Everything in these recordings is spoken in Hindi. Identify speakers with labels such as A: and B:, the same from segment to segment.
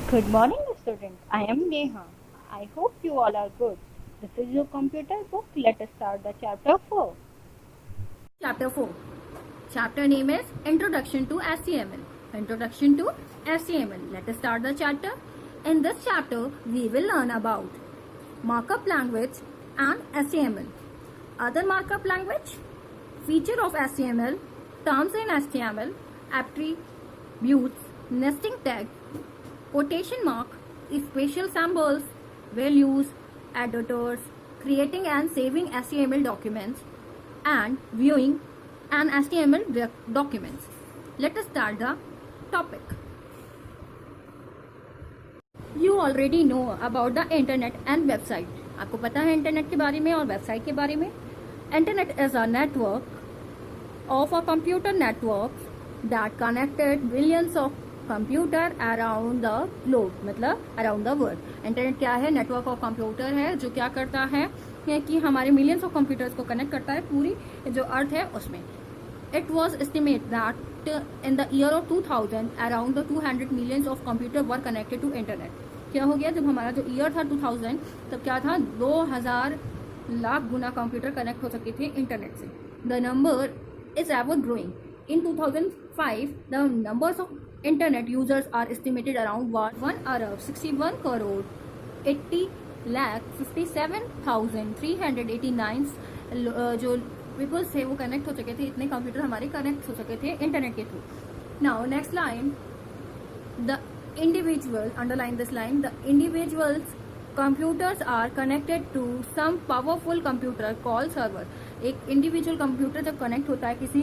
A: Good morning, students. I am Neha. I hope you all are good. This is your computer book. Let us start the chapter 4.
B: Chapter 4. Chapter name is Introduction to HTML. Introduction to HTML. Let us start the chapter. In this chapter, we will learn about markup language and HTML. Other markup language, feature of HTML, terms in HTML, attributes, nesting tag, quotation mark, special symbols, values, editors, creating and saving HTML documents, and viewing an HTML documents. Let us start the topic. You already know about the internet and website. आपको पता है इंटरनेट के बारे में और वेबसाइट के बारे में. Internet is a network of a computer networks that connected billions of computer around the globe, मतलब अराउंड द वर्ल्ड. इंटरनेट क्या है? नेटवर्क ऑफ कंप्यूटर है जो क्या करता है कि हमारे मिलियंस ऑफ कंप्यूटर्स को कनेक्ट करता है पूरी जो अर्थ है उसमें. It was estimate that in the year of 2000 around the 200 millions of computer were connected to internet. क्या हो गया? जब हमारा जो ईयर था 2000, तब क्या था? 2000 लाख गुना कंप्यूटर कनेक्ट हो सकते थे इंटरनेट से. The number is ever growing. In 2005, the numbers of internet users are estimated around 1 arab 61 crore 80 lakh 57,389 जो पीपल्स थे वो कनेक्ट हो चुके थे. इतने कंप्यूटर हमारे कनेक्ट हो चुके थे इंटरनेट के through. Now next line, the individual, underline this line, the individuals computers are connected to some powerful computer called server. एक इंडिविजुअल कंप्यूटर जब कनेक्ट होता है किसी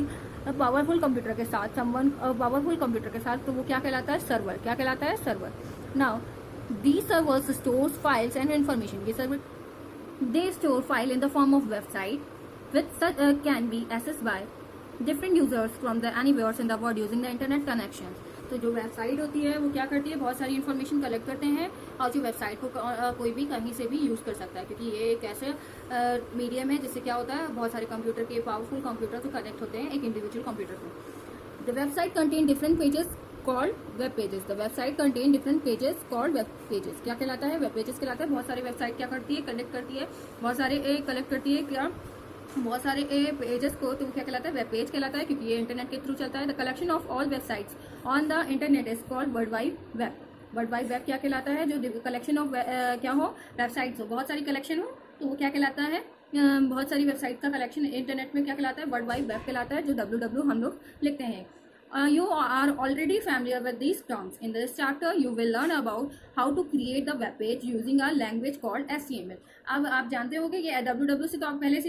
B: पावरफुल कंप्यूटर के साथ, समवन पावरफुल कंप्यूटर के साथ, तो वो क्या कहलाता है? सर्वर. क्या कहलाता है? Server. Now these servers stores files and information. ये server they store file in the form of website which can be accessed by different users from the anywhere in the world using the internet connections. तो जो वेबसाइट होती है वो क्या करती है? बहुत सारी इन्फॉर्मेशन कलेक्ट करते हैं और जो वेबसाइट को कोई भी कहीं से भी यूज़ कर सकता है, क्योंकि ये एक ऐसे मीडियम है जिससे क्या होता है, बहुत सारे कंप्यूटर के पावरफुल कंप्यूटर तो कनेक्ट होते हैं एक इंडिविजुअल कंप्यूटर से. The website contain different pages called web pages. The website contain different pages called web pages. क्या कहलाता है? वेब पेजेस कहलाता है. बहुत सारी वेबसाइट क्या करती है? कलेक्ट करती है. बहुत सारे कलेक्ट करती है क्या? बहुत सारे पेजेस को, तो क्या कहलाता है? वेब पेज कहलाता है, क्योंकि ये इंटरनेट के थ्रू चलता है. The collection of all websites on the internet is called world wide web. World wide web क्या कहलाता है? जो कलेक्शन ऑफ क्या हो? वेबसाइट्स हो, बहुत सारी कलेक्शन हो, तो वो क्या कहलाता है? बहुत सारी वेबसाइट का कलेक्शन इंटरनेट में क्या कहलाता है? वर्ल्ड वाइड वेब कहलाता है, जो www हम लोग लिखते हैं. You are already familiar with these terms. In this chapter, you will learn about how to create the web page using a language called HTML. अब आप जानते होंगे ये www से तो आप पहले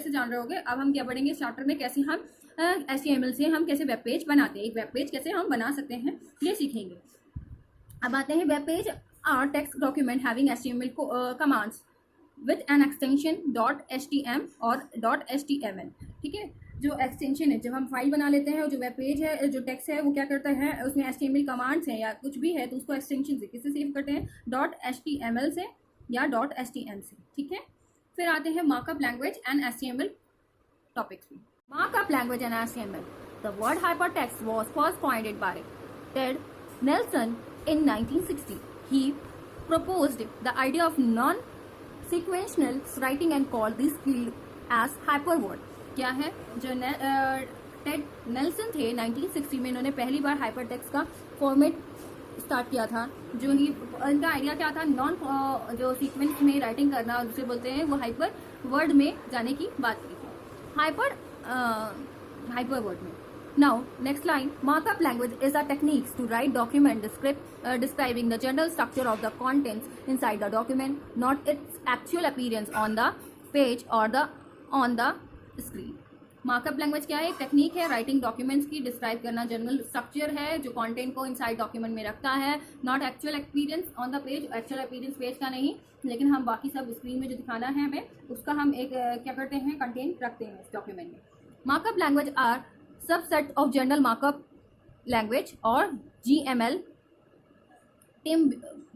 B: से जान रहे होंगे. अब हम क्या पढ़ेंगे इस चैप्टर में? कैसे हम HTML से हम कैसे वेब पेज बनाते हैं, एक वेब पेज कैसे हम बना सकते हैं, ये सीखेंगे. अब आते हैं web page are text document having HTML commands with an extension .htm और .html. ठीक है, जो एक्सटेंशन है, जब हम फाइल बना लेते हैं और जो वेब पेज है, जो टेक्स्ट है, वो क्या करता है? उसमें HTML कमांड्स हैं या कुछ भी है, तो उसको एक्सटेंशन से किससे सेव करते हैं? .html से या .htm से. ठीक है, फिर आते हैं markup language and HTML topics में. Markup language and HTML. The word hypertext was first pointed by Ted Nelson in 1960. He proposed the idea of non-sequential writing and called this field as hyperword. क्या है? जो टेड नेल्सन थे 1960 में, इन्होंने पहली बार हाइपरटेक्स्ट का फॉर्मेट स्टार्ट किया था. जो ही इनका आइडिया क्या था? नॉन जो सीक्वेंस में राइटिंग करना जिसे बोलते हैं, वो हाइपर वर्ड में जाने की बात की थी. हाइपर वर्ड में. Now, next line, markup language is a technique to write document describing the general structure of the contents inside the document, not its actual appearance on the page or on the screen. Markup language क्या है? एक टेक्निक है राइटिंग डॉक्यूमेंट्स की, डिस्क्राइब करना जनरल स्ट्रक्चर है जो कंटेंट को इनसाइड डॉक्यूमेंट में रखता है, not actual experience on the page. Actual experience page का नहीं, लेकिन हम बाकी सब स्क्रीन में जो दिखाना है हमें, उसका हम एक क्या करते हैं? कंटेंट रखते हैं इस डॉक्यूमेंट में. Markup language are subset of general markup language और GML. टिम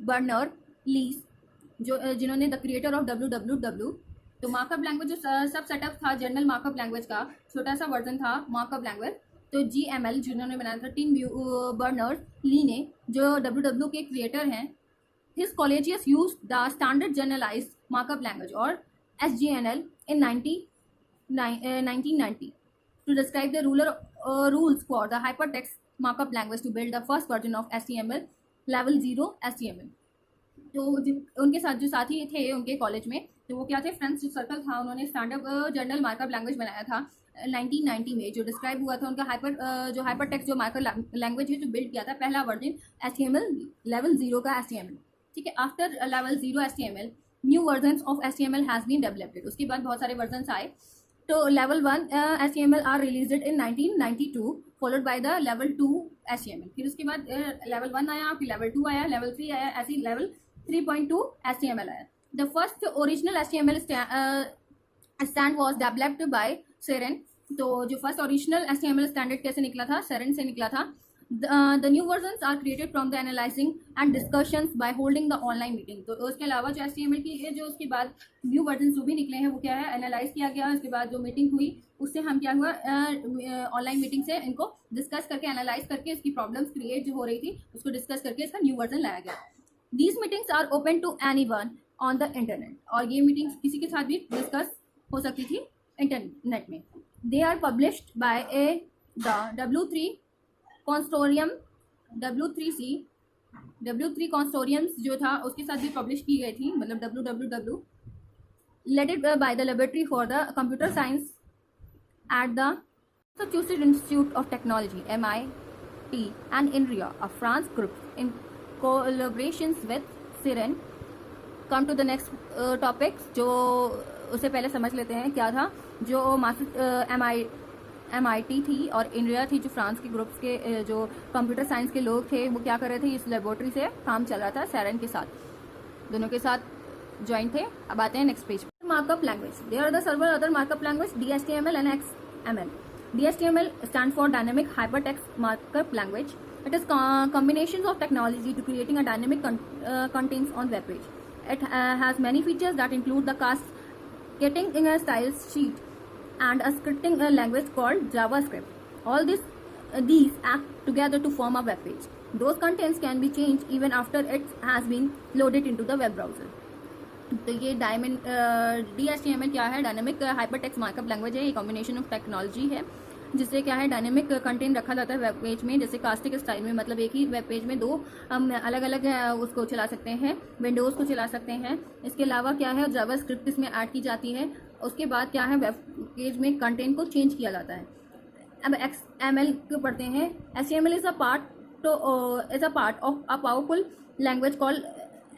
B: बर्नर लीज, जिन्होंने द क्रिएटर ऑफ www. तो मार्कअप लैंग्वेज जो सब सेटअप था जनरल मार्कअप लैंग्वेज का, छोटा सा वर्जन था मार्कअप लैंग्वेज. तो GML जिन्होंने बनाया था, टिम बर्नर्स ली ने, जो WW के क्रिएटर हैं, his colleagues used the standard generalized markup language or SGNL in 1990 to describe the rules for the hypertext markup language to build the first version of HTML level 0 HTML. तो उनके साथ जो साथी थे उनके कॉलेज में, तो वो क्या थे, फ्रेंड्स जो सर्कल था, उन्होंने स्टैंडर्ड जर्नल मार्कअप लैंग्वेज बनाया था 1990 में, जो डिस्क्राइब हुआ था उनका हाइपर टेक्स्ट जो मार्कअप लैंग्वेज है, जो बिल्ड किया था पहला वर्जन HTML लेवल 0 का HTML, ठीक है. After level 0 HTML new version of HTML has been developed. उसके बाद बहुत सारे वर्जन आए. तो level 1 HTML are released in 1992 followed by the level 2 HTML. फिर उसके बाद लेवल 1 आया, फिर लेवल 2 आया, लेवल 3 आया, ऐसी लेवल 3.2 HTML आया. The first original HTML standard was developed by सेरेन. तो जो फर्स्ट ओरिजिनल HTML स्टैंडर्ड कैसे निकला था, सेरेन से निकला था. The new versions are created from the analyzing and discussions by holding the online meeting. तो उसके अलावा जो HTML की है, जो उसके बाद न्यू वर्जन जो भी निकले हैं, वो क्या है, एनालाइज किया गया. उसके बाद जो मीटिंग हुई, उससे हम क्या हुआ, ऑनलाइन मीटिंग से इनको डिस्कस करके, एनालाइज करके, इसकी प्रॉब्लम्स क्रिएट जो हो रही थी उसको डिस्कस करके इसका न्यू वर्जन लाया गया. These meetings are open to anyone on the internet. और ये मीटिंग्स किसी के साथ भी डिस्कस हो सकती थी इंटरनेट में. They are published by the W3 Consortium, W3 Consortium जो था उसके साथ भी पब्लिश की गई थी, मतलब WWW, led by the Laboratory for the Computer Science at the Massachusetts Institute of Technology MIT and INRIA, a France group in collaborations with CERN. Come to the next topics. जो उससे पहले समझ लेते हैं क्या था. जो MIT थी और इंडिया थी, जो फ्रांस के ग्रुप्स के जो कंप्यूटर साइंस के लोग थे, वो क्या कर रहे थे, इस लेबोरेटरी से काम चल रहा था सेरेन के साथ, दोनों के साथ ज्वाइन थे. अब आते हैं next page. Markup language. There are the server other markup language DHTML and XML. DHTML stands for Dynamic Hypertext Markup Language. It is combinations of technology to creating a dynamic contents on web page. It has many features that include the cascading styles sheet and a scripting language called JavaScript. All these act together to form a web page. Those contents can be changed even after it has been loaded into the web browser. तो ये DHTML क्या है, डायनेमिक हाइपरटेक्स्ट मार्कअप लैंग्वेज है. ये कॉम्बिनेशन ऑफ टेक्नोलॉजी है जिससे क्या है, डायनेमिक कंटेंट रखा जाता है वेब पेज में, जैसे कास्टिक स्टाइल में, मतलब एक ही वेब पेज में दो हम अलग अलग उसको चला सकते हैं, विंडोज़ को चला सकते हैं. इसके अलावा क्या है, जावास्क्रिप्ट इसमें ऐड की जाती है. उसके बाद क्या है, वेब पेज में कंटेंट को चेंज किया जाता है. अब XML को पढ़ते हैं. HTML is a part of a powerful language called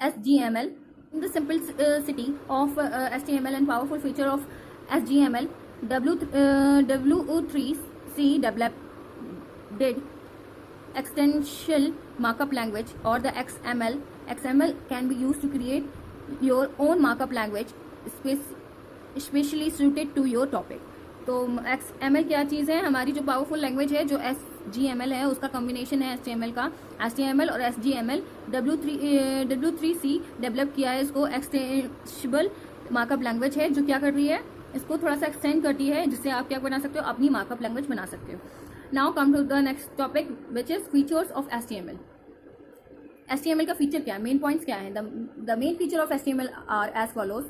B: SGML. The simplicity of HTML and powerful feature of SGML, W3C developed extension markup language or the XML. XML can be used to create your own markup language especially suited to your topic. तो XML क्या चीज़ है, हमारी जो पावरफुल लैंग्वेज है, जो SGML है, उसका कॉम्बिनेशन है HTML का. HTML और SGML W3C डेवलप किया है. इसको एक्सटेंसिबल मार्कअप लैंग्वेज है, जो क्या कर रही है, इसको थोड़ा सा एक्सटेंड करती है, जिससे आप क्या बना सकते हो, अपनी मार्कअप लैंग्वेज बना सकते हो. Now come to the next topic which is features of HTML. HTML का फीचर क्या है, मेन पॉइंट्स क्या है. The main feature of HTML are as follows.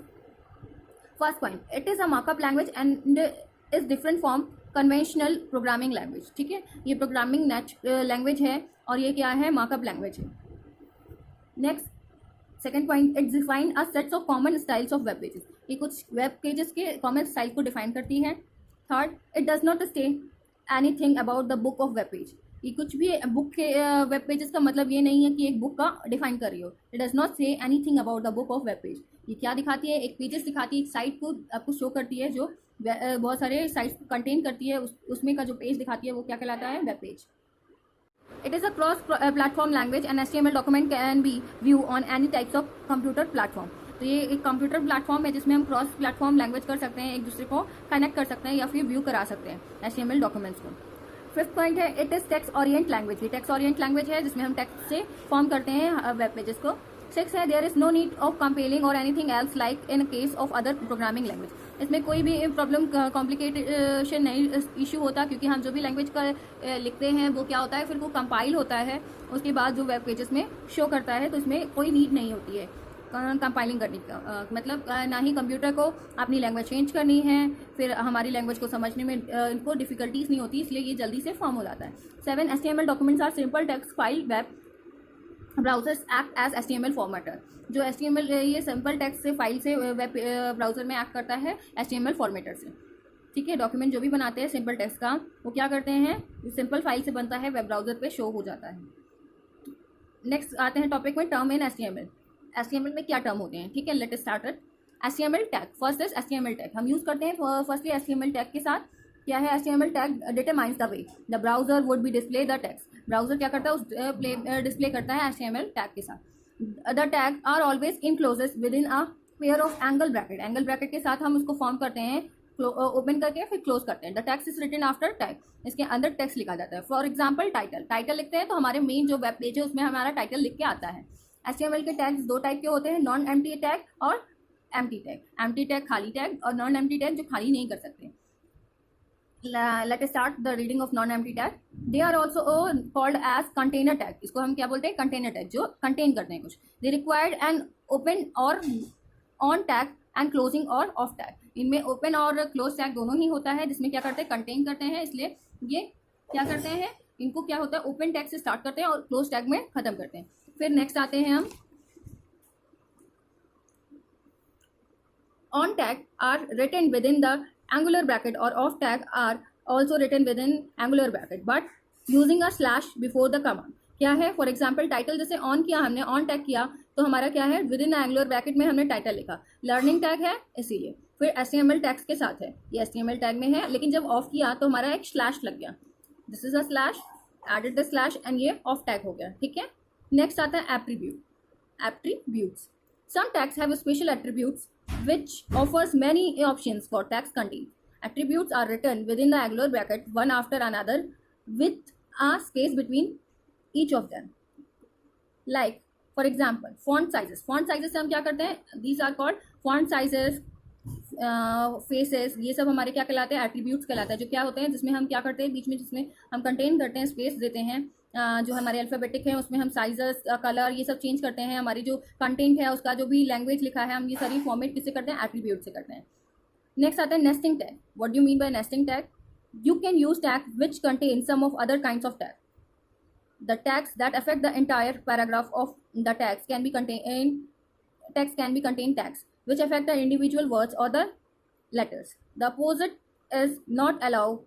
B: First point, it is a markup language and is different from conventional programming language. ठीक है, ये प्रोग्रामिंग लैंग्वेज है और ये क्या है, मार्कअप लैंग्वेज है. Next second point, it define a sets of common styles of web pages. ये कुछ वेब पेजेस के कॉमन स्टाइल को डिफाइन करती है. Third, it does not stay anything about the book of web page. ये कुछ भी बुक के वेब पेजेस का मतलब ये नहीं है कि एक बुक का डिफाइन कर रही हो. It does not say anything about the book of web page. ये क्या दिखाती है, एक पेजेस दिखाती है, एक साइट को आपको शो करती है, जो बहुत सारे साइट्स कंटेन करती है. उसमें का जो पेज दिखाती है वो क्या कहलाता है, web page. It is a cross-platform language and HTML document can be viewed on any types of computer platform. तो ये एक कंप्यूटर प्लेटफॉर्म है जिसमें हम क्रॉस प्लेटफॉर्म लैंग्वेज कर सकते हैं, एक दूसरे को कनेक्ट कर सकते हैं या फिर व्यू करा सकते हैं HTML डॉक्यूमेंट्स को. फिफ्थ पॉइंट है, it is text orient language. ये टेक्स्ट ओरिएंट लैंग्वेज है जिसमें हम टेक्स्ट से फॉर्म करते हैं वेब पेजेस को. सिक्स है, there is no need of compiling or anything else like in case of other programming language. इसमें कोई भी प्रॉब्लम कॉम्प्लिकेशन नहीं इशू होता, क्योंकि हम जो भी लैंग्वेज का लिखते हैं वो क्या होता है, फिर वो कंपाइल होता है, उसके बाद जो वेब पेजेस में शो करता है, तो इसमें कोई नीड नहीं होती है कंपाइलिंग करने का। मतलब ना ही कंप्यूटर को अपनी लैंग्वेज चेंज करनी है, फिर हमारी लैंग्वेज को समझने में इनको डिफिकल्टीज नहीं होती, इसलिए ये जल्दी से फॉर्म हो जाता है। 7 HTML documents are simple text file web browsers act as HTML formatter. जो HTML ये सिंपल टेक्स्ट से फाइल से वेब ब्राउजर में एक्ट करता है HTML फॉर्मेटर से। ठीक है, डॉक्यूमेंट जो भी बनाते हैं सिंपल टेक्स्ट का, वो क्या करते हैं, सिंपल फाइल से बनता है, वेब ब्राउजर पे शो हो जाता है। नेक्स्ट आते हैं टॉपिक में, टर्म इन HTML। HTML में क्या टर्म होते हैं, ठीक है, late us start it. HTML tag, first is HTML tag. हम यूज करते हैं फर्स्टली HTML टैग के साथ। क्या है HTML tag? Determines the way the browser would be display the text. Browser क्या करता है, उस डिस्प्ले करता है HTML टैग के साथ। The tag are always encloses within a pair of angle bracket. Angle bracket के साथ हम उसको फॉर्म करते हैं, ओपन करके फिर क्लोज करते हैं। The text is written after tag, इसके अंदर टेक्स्ट लिखा जाता है। फॉर एग्जाम्पल टाइटल, टाइटल लिखते हैं तो हमारे मेन जो वेब पेज है उसमें हमारा टाइटल लिख के आता है। HTML के टैग्स दो टाइप के होते हैं, नॉन एम्प्टी टैग और एम्प्टी टैग। एम्प्टी टैग खाली टैग, और नॉन एम्प्टी टैग जो खाली नहीं कर सकते। Let us start the reading of non-empty tag. They are also called as container tag. इसको हम क्या बोलते हैं, container tag, जो contain करते हैं कुछ। They required an open or on tag and closing or off tag. इनमें open और close tag दोनों ही होता है, जिसमें क्या करते हैं, contain करते हैं, इसलिए ये क्या करते हैं, इनको क्या होता है, open tag से start करते हैं और close tag में खत्म करते हैं। फिर नेक्स्ट आते हैं हम, on tag are written within the angular bracket or off tag are also written within angular bracket but using a slash before the comma। क्या है, फॉर एग्जाम्पल टाइटल जैसे ऑन किया हमने, ऑन टैग किया तो हमारा क्या है, विद इन एंगुलर ब्रैकेट में हमने टाइटल लिखा। लर्निंग टैग है इसीलिए। फिर HTML टैग्स के साथ है, ये HTML टैग में है, लेकिन जब ऑफ किया तो हमारा एक स्लैश लग गया, this is a slash, added the slash and ये ऑफ टैग हो गया। ठीक है, नेक्स्ट आता है attribute. Attributes, some tags have special attributes which offers many options for tags contained. Attributes are written within the angular bracket one after another with a space between each of them. Like for example, font sizes. Font sizes से हम क्या करते हैं, these are called font sizes, faces, ये सब हमारे क्या कहलाते हैं, एट्रीब्यूट्स कहलाते हैं, जो क्या होते हैं, जिसमें हम क्या करते हैं, बीच में जिसमें हम कंटेन करते हैं, स्पेस देते हैं। जो हमारे अल्फ़ाबेटिक है उसमें हम साइजेस, कलर, ये सब चेंज करते हैं। हमारी जो कंटेंट है उसका जो भी लैंग्वेज लिखा है, हम ये सारी फॉर्मेट किससे करते हैं, एट्रीब्यूट से करते हैं। नेक्स्ट आता है nesting tag. What do you mean by nesting tag? You can use tag which contain some of other kinds of tag. The tags that affect the entire paragraph of the tags can be contain, text can be contain tags which affect the individual words or the letters. The opposite is not allowed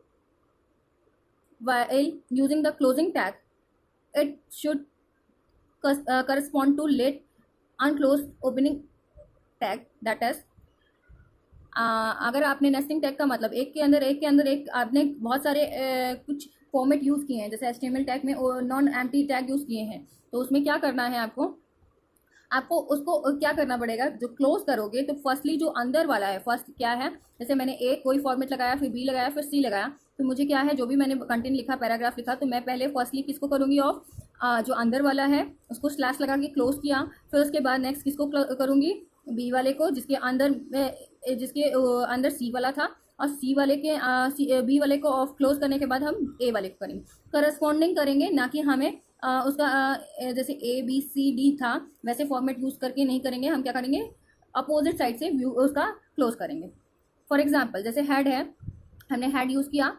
B: while using the closing tag. It should correspond to late unclosed opening tag, that is अगर आपने नेस्टिंग टैग का मतलब एक के अंदर एक आपने बहुत सारे कुछ फॉर्मेट यूज़ किए हैं, जैसे HTML टैग में नॉन एम्प्टी टैग यूज़ किए हैं, तो उसमें क्या करना है, आपको उसको क्या करना पड़ेगा, जो क्लोज करोगे तो फर्स्टली जो अंदर वाला है, फर्स्ट क्या है, जैसे मैंने ए कोई फॉर्मेट लगाया, फिर बी लगाया, फिर सी लगाया, तो मुझे क्या है, जो भी मैंने कंटेंट लिखा, पैराग्राफ लिखा, तो मैं पहले फर्स्टली किसको करूँगी, ऑफ जो अंदर वाला है उसको स्लैश लगा के क्लोज किया। फिर उसके बाद नेक्स्ट किसको करूँगी, बी वाले को, जिसके अंदर सी वाला था, और सी वाले के बी वाले को ऑफ क्लोज करने के बाद हम ए वाले को करेंगे, करस्पॉन्डिंग करेंगे, ना कि हमें उसका जैसे ABCD था वैसे फॉर्मेट यूज़ करके नहीं करेंगे। हम क्या करेंगे, अपोजिट साइड से व्यू उसका क्लोज करेंगे। फॉर एग्जांपल जैसे हेड है, हमने हेड यूज़ किया,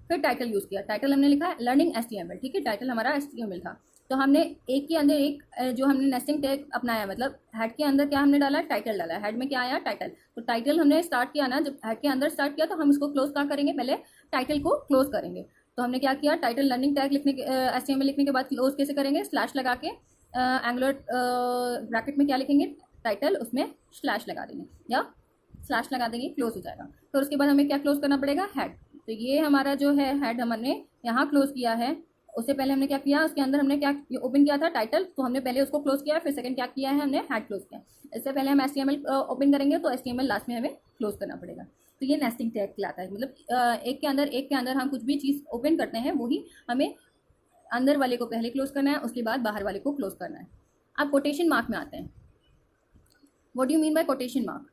B: फिर टाइटल यूज़ किया, टाइटल हमने लिखा है लर्निंग HTML, ठीक है, टाइटल हमारा HTML था, तो हमने एक के अंदर एक जो हमने नेस्टिंग टैग अपनाया, मतलब हेड के अंदर क्या हमने डाला, टाइटल डाला, हेड में क्या आया, टाइटल, तो टाइटल हमने स्टार्ट किया ना, जब हेड के अंदर स्टार्ट किया तो हम इसको क्लोज क्या करेंगे, पहले टाइटल को क्लोज करेंगे। तो हमने क्या किया, टाइटल लर्निंग टैग लिखने के HTML लिखने के बाद क्लोज कैसे करेंगे, स्लैश लगा के एंगुलर ब्रैकेट में क्या लिखेंगे, टाइटल, उसमें स्लैश लगा देंगे या स्लैश लगा देंगे, क्लोज हो जाएगा। तो उसके बाद हमें क्या क्लोज करना पड़ेगा, हेड। तो ये हमारा जो है हेड हमने यहाँ क्लोज किया है, उससे पहले हमने क्या किया, उसके अंदर हमने क्या ओपन किया था, टाइटल, तो हमने पहले उसको क्लोज किया, फिर सेकंड क्या किया है, हमने हेड क्लोज किया। इससे पहले हम HTML ओपन करेंगे तो HTML लास्ट में हमें क्लोज करना पड़ेगा। तो ये नेस्टिंग टैग कहलाता है, मतलब एक के अंदर हम कुछ भी चीज़ ओपन करते हैं वही हमें अंदर वाले को पहले क्लोज करना है, उसके बाद बाहर वाले को क्लोज करना है। अब कोटेशन मार्क में आते हैं। What do you mean bye quotation mark?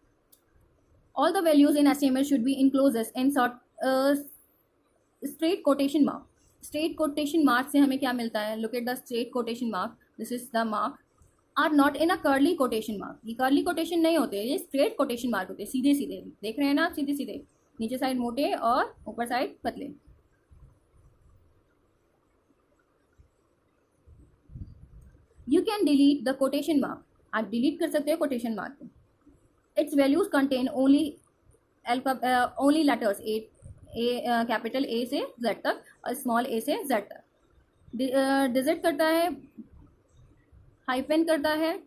B: All the values in HTML should be enclosed in straight quotation mark. Straight quotation mark से हमें क्या मिलता है? Look at the straight quotation mark. This is the mark. Are not in a curly quotation mark. ये curly quotation नहीं होते, ये straight quotation mark होते हैं, सीधे सीधे. देख रहे हैं ना आप? सीधे सीधे, नीचे साइड मोटे और ऊपर साइड पतले. You can delete the quotation mark. आप डिलीट कर सकते हो quotation mark को. Its values contain only letters capital A से Z तक और स्मॉल a से Z तक. डिजिट करता है, हाइफन करता है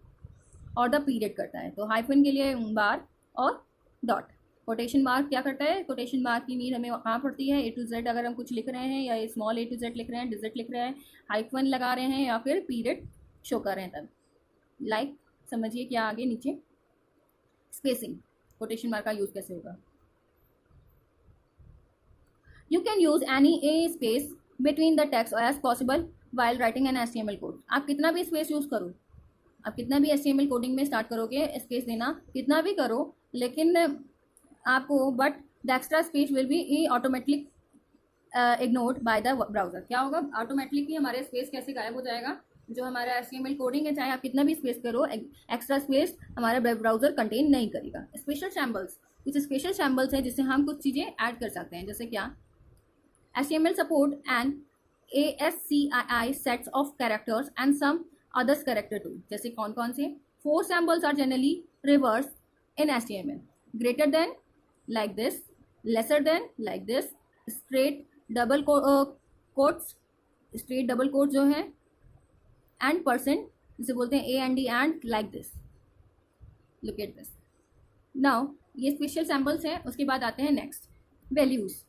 B: और द पीरियड करता है. तो हाइफन के लिए बार और डॉट. कोटेशन मार्क क्या करता है? कोटेशन मार्क की नीड हमें कहाँ पड़ती है? A to Z अगर हम कुछ लिख रहे हैं या स्मॉल a to Z लिख रहे हैं, डिजिट लिख रहे हैं, हाइफन लगा रहे हैं या फिर पीरियड शो कर रहे हैं तब. लाइक समझिए क्या आगे नीचे. स्पेसिंग, कोटेशन मार्क का यूज़ कैसे होगा? You can use any a space between the text as possible while writing an HTML code. आप कितना भी स्पेस यूज़ करो, आप कितना भी HTML कोडिंग में स्टार्ट करोगे, स्पेस देना कितना भी करो, लेकिन आपको but the extra space will be automatically ignored by the browser. क्या होगा? ऑटोमेटिकली हमारे स्पेस कैसे गायब हो जाएगा? जो हमारा HTML कोडिंग है, चाहे आप कितना भी स्पेस करो, एक्स्ट्रा स्पेस हमारा वेब ब्राउज़र कंटेन नहीं करेगा. स्पेशल सैम्पल्स, कुछ स्पेशल सैम्पल्स हैं जिससे हम कुछ चीज़ें ऐड कर सकते हैं. जैसे क्या? HTML support and ASCII sets of characters and some others character too. जैसे कौन कौन से? 4 symbols are generally reversed in HTML. Greater than like this, lesser than like this, straight double quotes, straight double quotes जो है, and percent जिसे बोलते हैं A and D and like this. Look at this. Now ये special samples हैं. उसके बाद आते हैं next values.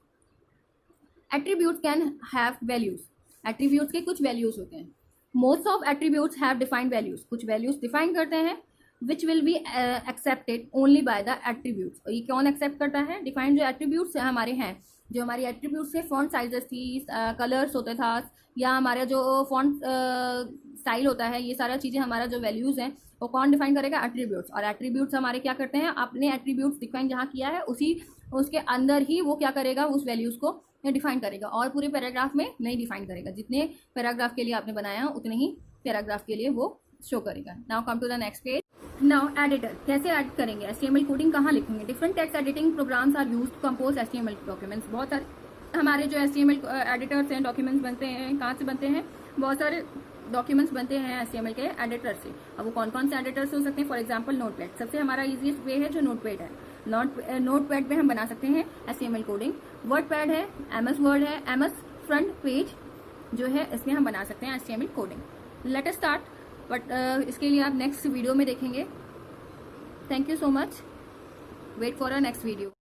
B: Attributes can have values. Attributes के कुछ values होते हैं. Most of attributes have defined values. कुछ values define करते हैं which will be accepted only by the attributes. और ये कौन accept करता है? Defined जो attributes हमारे हैं, जो हमारी attributes से font sizes थी, colors होते था, या हमारा जो font style होता है, ये सारा चीज़ें हमारा जो values हैं वो कौन डिफाइन करेगा? एट्रीब्यूट्स. और एट्रीब्यूट्स हमारे क्या करते हैं? अपने एट्रीब्यूट्स डिफाइन जहाँ किया है उसके अंदर ही वो क्या करेगा? उस वैल्यूज़ को डिफाइन करेगा और पूरे पैराग्राफ में नहीं डिफाइन करेगा. जितने पैराग्राफ के लिए आपने बनाया उतने ही पैराग्राफ के लिए वो शो करेगा. Now come to the next page. Now editor कैसे ऐड करेंगे? HTML कोडिंग कहाँ लिखेंगे? Different text editing programs are used to compose HTML documents. बहुत सारे हमारे जो HTML एडिटर्स हैं, डॉक्यूमेंट्स बनते हैं, कहाँ से बनते हैं? बहुत सारे डॉक्यूमेंट्स बनते हैं HTML के एडिटर से. अब वो कौन कौन से एडिटर्स हो सकते हैं? फॉर एग्जांपल नोटपैड सबसे हमारा इजीएस्ट वे है जो नोटपैड है. नोटपैड पे हम बना सकते हैं HTML कोडिंग. वर्डपैड है, MS वर्ड है, MS फ्रंट पेज जो है इसमें हम बना सकते हैं HTML coding. Let us start. But इसके लिए आप नेक्स्ट वीडियो में देखेंगे. Thank you so much. Wait for a next video.